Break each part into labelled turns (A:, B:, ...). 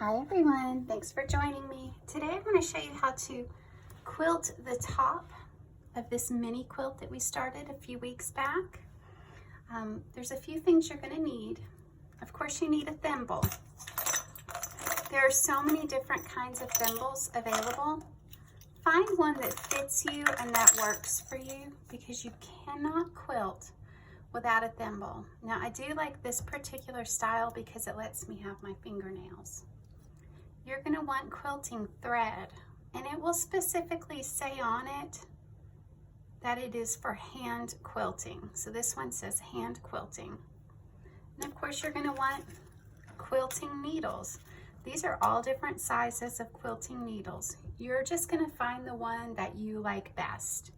A: Hi everyone, thanks for joining me. Today I'm going to show you how to quilt the top of this mini quilt that we started a few weeks back. There's a few things you're going to need. Of course you need a thimble. There are so many different kinds of thimbles available. Find one that fits you and that works for you, because you cannot quilt without a thimble. Now I do like this particular style because it lets me have my fingernails. You're going to want quilting thread, and it will specifically say on it that it is for hand quilting. So this one says hand quilting. And of course you're going to want quilting needles. These are all different sizes of quilting needles. You're just going to find the one that you like best.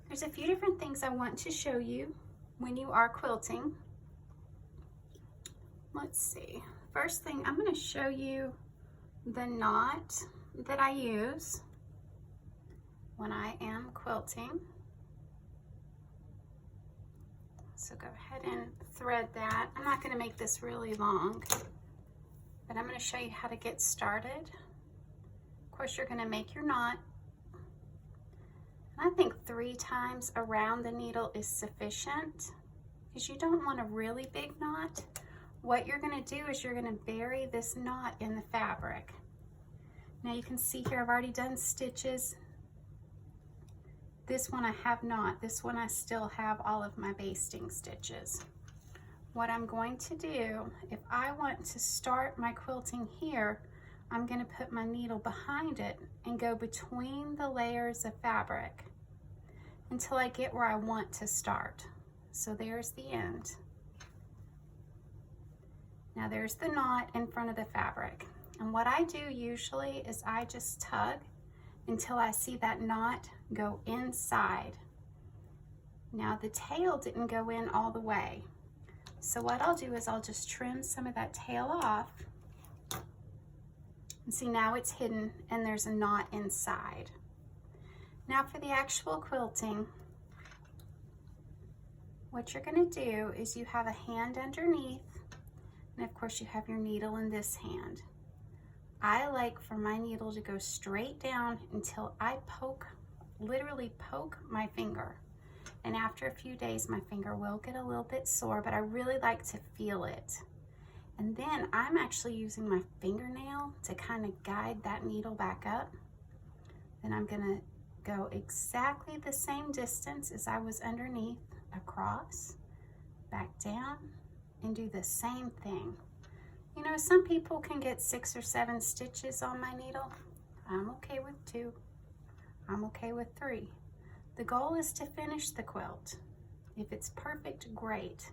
A: There's a few different things I want to show you when you are quilting. Let's see. First thing, I'm going to show you the knot that I use when I am quilting. So go ahead and thread that. I'm not going to make this really long, but I'm going to show you how to get started. Of course, you're going to make your knot. I think 3 times around the needle is sufficient, because you don't want a really big knot. What you're going to do is you're going to bury this knot in the fabric. Now you can see here I've already done stitches. This one I have not. This one I still have all of my basting stitches. What I'm going to do, if I want to start my quilting here, I'm going to put my needle behind it and go between the layers of fabric until I get where I want to start. So there's the end. Now there's the knot in front of the fabric. And what I do usually is I just tug until I see that knot go inside. Now the tail didn't go in all the way. So what I'll do is I'll just trim some of that tail off. And see, now it's hidden and there's a knot inside. Now for the actual quilting, what you're going to do is you have a hand underneath, and of course you have your needle in this hand. I like for my needle to go straight down until I literally poke my finger. And after a few days, my finger will get a little bit sore, but I really like to feel it. And then I'm actually using my fingernail to kind of guide that needle back up. Then I'm gonna go exactly the same distance as I was underneath, across, back down, and do the same thing. You know, some people can get 6 or 7 stitches on my needle. I'm okay with 2. I'm okay with 3. The goal is to finish the quilt. If it's perfect, great.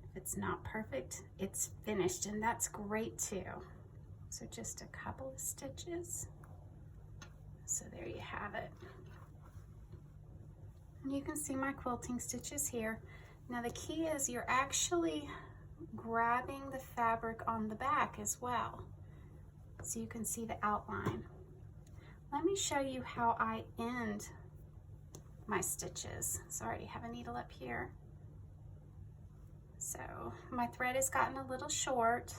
A: If it's not perfect, it's finished, and that's great too. So just a couple of stitches. So there you have it. And you can see my quilting stitches here. Now the key is you're actually grabbing the fabric on the back as well, so you can see the outline. Let me show you how I end my stitches. So I already have a needle up here. So my thread has gotten a little short,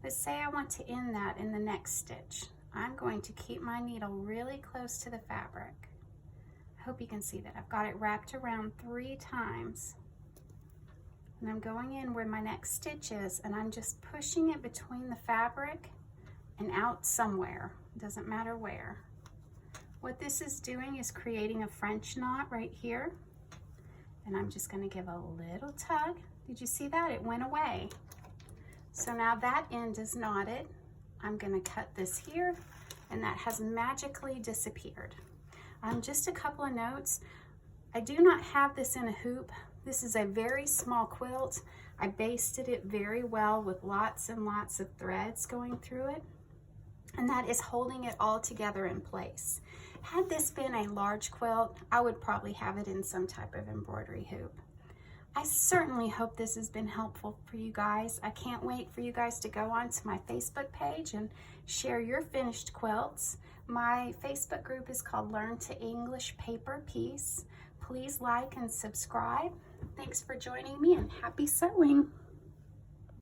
A: but say I want to end that in the next stitch. I'm going to keep my needle really close to the fabric. I hope you can see that. I've got it wrapped around 3 times. And I'm going in where my next stitch is, and I'm just pushing it between the fabric and out somewhere. It doesn't matter where. What this is doing is creating a French knot right here. And I'm just going to give a little tug. Did you see that? It went away. So now that end is knotted. I'm going to cut this here, and that has magically disappeared. Just a couple of notes. I do not have this in a hoop. This is a very small quilt. I basted it very well with lots and lots of threads going through it, and that is holding it all together in place. Had this been a large quilt, I would probably have it in some type of embroidery hoop. I certainly hope this has been helpful for you guys. I can't wait for you guys to go on to my Facebook page and share your finished quilts. My Facebook group is called Learn to English Paper Piece. Please like and subscribe. Thanks for joining me, and happy sewing.